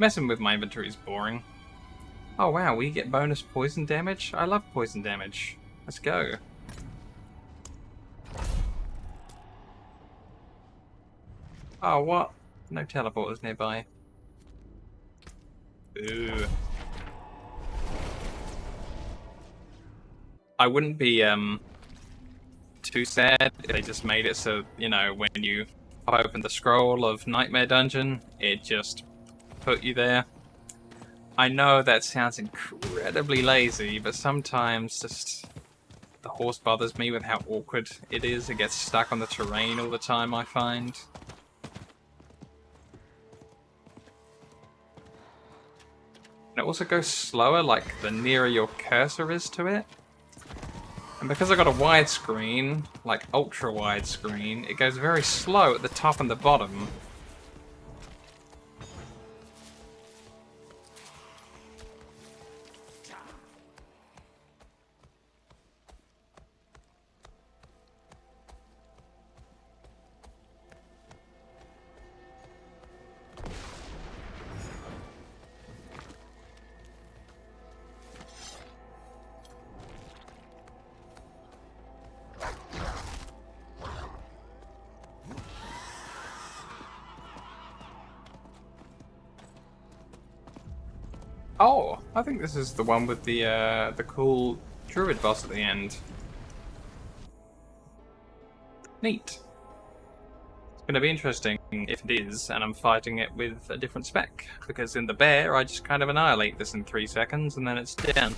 Messing with my inventory is boring. Oh wow, we get bonus poison damage? I love poison damage. Let's go. Oh, what? No teleporters nearby. Ooh. I wouldn't be too sad if they just made it so, you know, when you open the scroll of Nightmare Dungeon, it just put you there. I know that sounds incredibly lazy, but sometimes just the horse bothers me with how awkward it is. It gets stuck on the terrain all the time, I find. And it also goes slower, like the nearer your cursor is to it. And because I got a widescreen, like ultra widescreen, it goes very slow at the top and the bottom. Oh, I think this is the one with the cool druid boss at the end. Neat. It's going to be interesting if it is, and I'm fighting it with a different spec, because in the bear I just kind of annihilate this in 3 seconds and then it's down.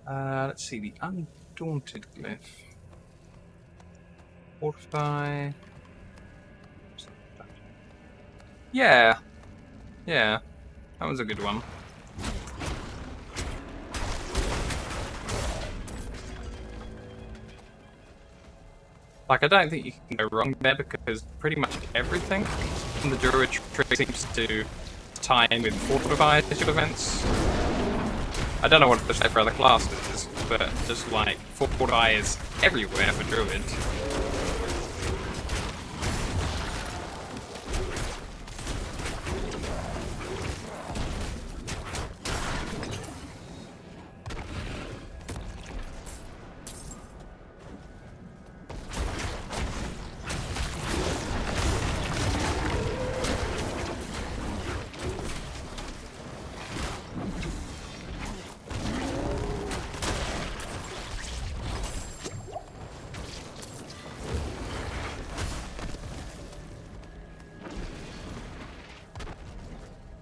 Let's see, the Undaunted Glyph. Fortify. Yeah, that was a good one. Like, I don't think you can go wrong there because pretty much everything in the Druid tree seems to tie in with Fortify events. I don't know what the shape for other classes, but just like Fortify is everywhere for Druid.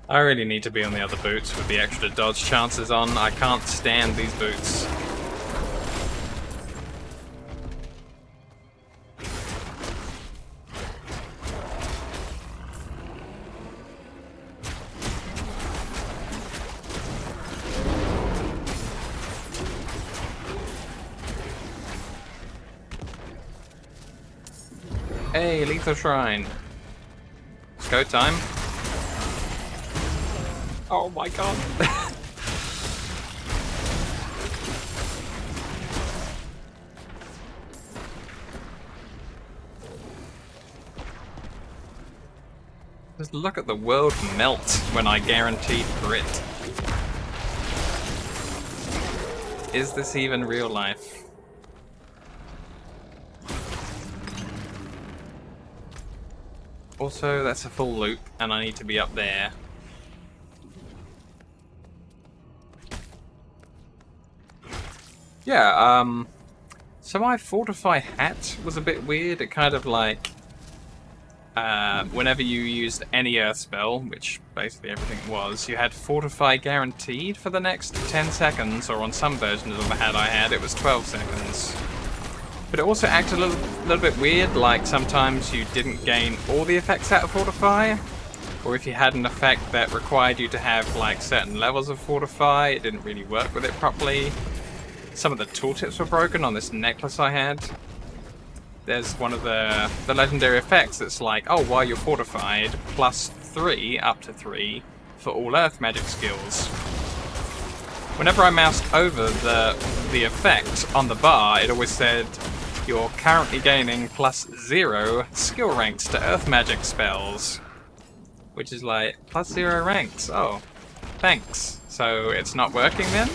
I really need to be on the other boots with the extra dodge chances on. I can't stand these boots. Hey, Lethal Shrine. It's go time. Oh my god. Just look at the world melt when I guaranteed crit. Is this even real life? Also, that's a full loop, and I need to be up there. Yeah, so my Fortify hat was a bit weird. It kind of like, whenever you used any Earth spell, which basically everything was, you had Fortify guaranteed for the next 10 seconds, or on some versions of the hat I had, it was 12 seconds. But it also acted a little bit weird, like sometimes you didn't gain all the effects out of Fortify, or if you had an effect that required you to have like certain levels of Fortify, it didn't really work with it properly. Some of the tooltips were broken on this necklace I had. There's one of the legendary effects that's like, oh, while you're fortified, +3, up to 3, for all earth magic skills. Whenever I moused over the effect on the bar, it always said you're currently gaining +0 skill ranks to earth magic spells. Which is like, +0 ranks. Oh, thanks. So it's not working then?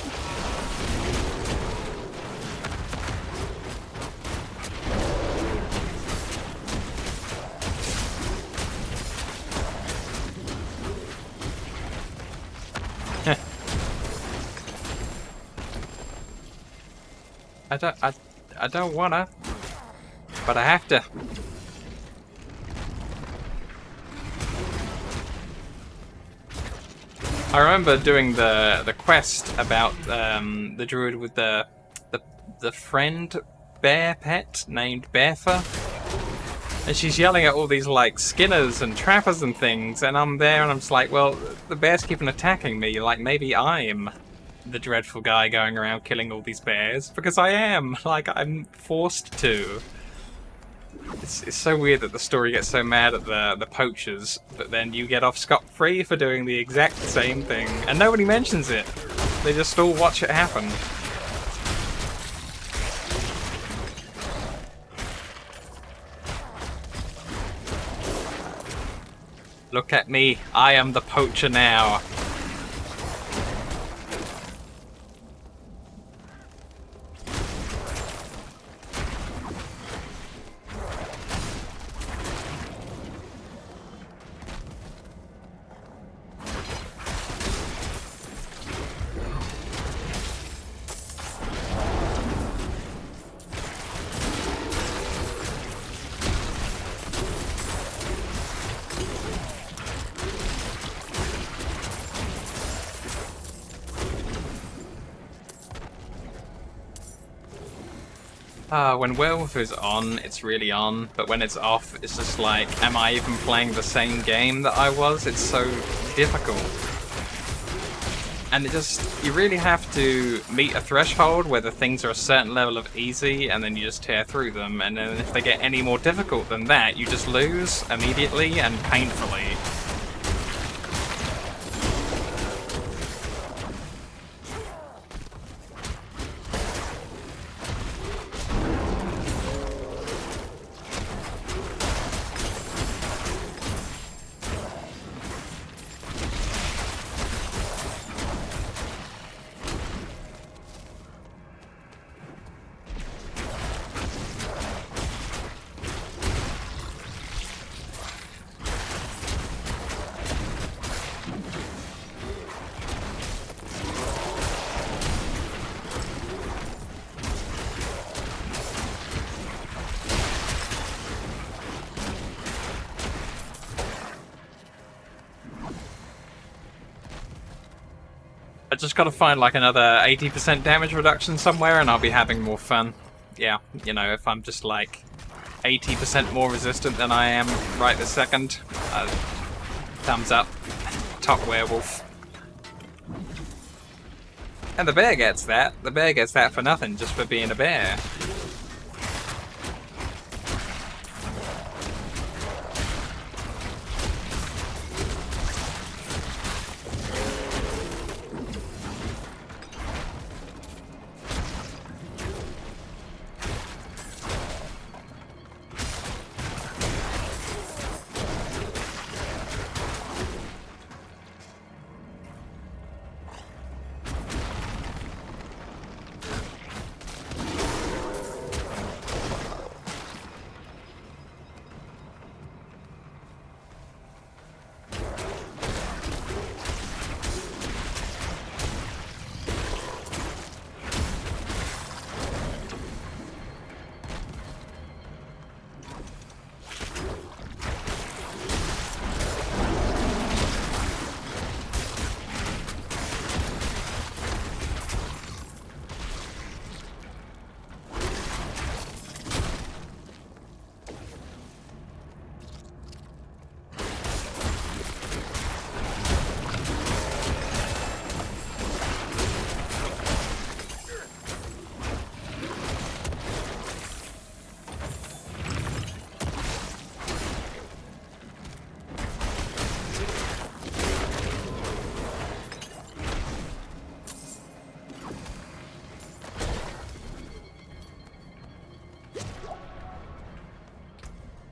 I don't wanna, but I have to. I remember doing the quest about the druid with the friend bear pet named Bearfer, and she's yelling at all these like skinners and trappers and things, and I'm there and I'm just like, well, the bears keep on attacking me, like maybe I'm the dreadful guy going around killing all these bears, because I am, like, I'm forced to. It's so weird that the story gets so mad at the poachers, but then you get off scot-free for doing the exact same thing, and nobody mentions it. They just all watch it happen. Look at me, I am the poacher now. When Werewolf is on, it's really on, but when it's off, it's just like, am I even playing the same game that I was? It's so difficult. And it just, you really have to meet a threshold where the things are a certain level of easy, and then you just tear through them, and then if they get any more difficult than that, you just lose immediately and painfully. I just gotta find like another 80% damage reduction somewhere and I'll be having more fun. Yeah, you know, if I'm just like 80% more resistant than I am right this second, thumbs up, top werewolf. And the bear gets that. The bear gets that for nothing, just for being a bear.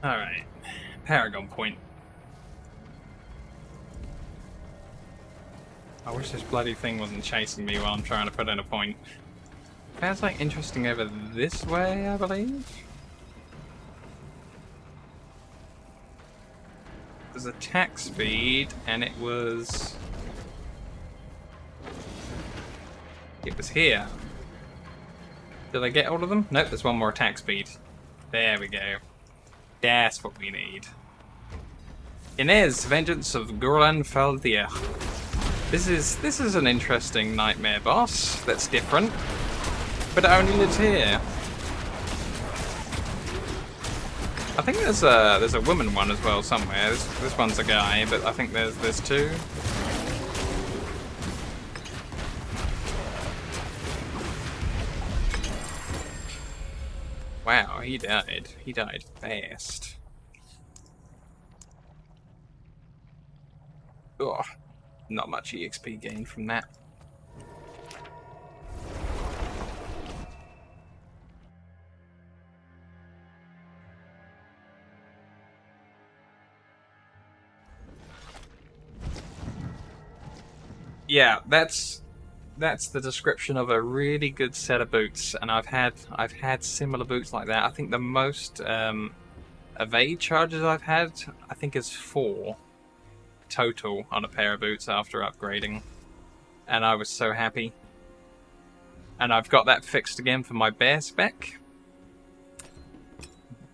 Alright. Paragon Point. I wish this bloody thing wasn't chasing me while I'm trying to put in a point. Sounds like interesting over this way, I believe. There's attack speed, and it was here. Did I get all of them? Nope, there's one more attack speed. There we go. That's what we need. Inez, Vengeance of Gurlan Faldir. This is an interesting nightmare boss that's different, but it only lives here. I think there's a woman one as well somewhere. This one's a guy, but I think there's two. Wow, he died. He died fast. Ugh, not much EXP gained from that. Yeah, that's the description of a really good set of boots, and I've had similar boots like that. I think the most evade charges I've had, I think, is 4 total on a pair of boots after upgrading, and I was so happy. And I've got that fixed again for my bear spec,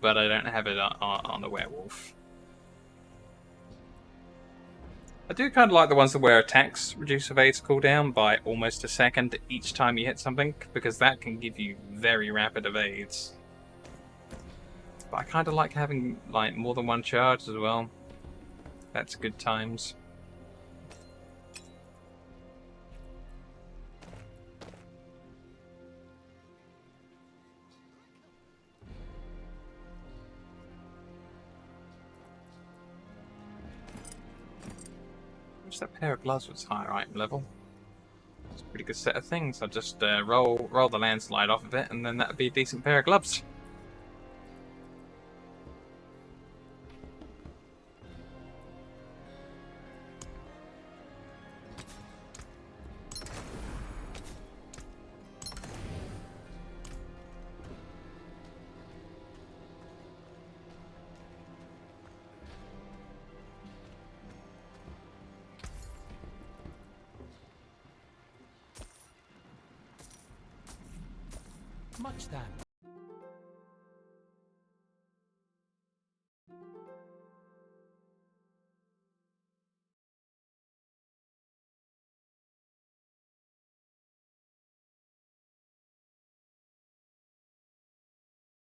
but I don't have it on the werewolf. I do kind of like the ones that where attacks reduce evades cooldown by almost a second each time you hit something, because that can give you very rapid evades. But I kind of like having like more than one charge as well. That's good times. Wish that pair of gloves was higher item level. It's a pretty good set of things. I'll just roll the landslide off of it, and then that'd be a decent pair of gloves. Much done.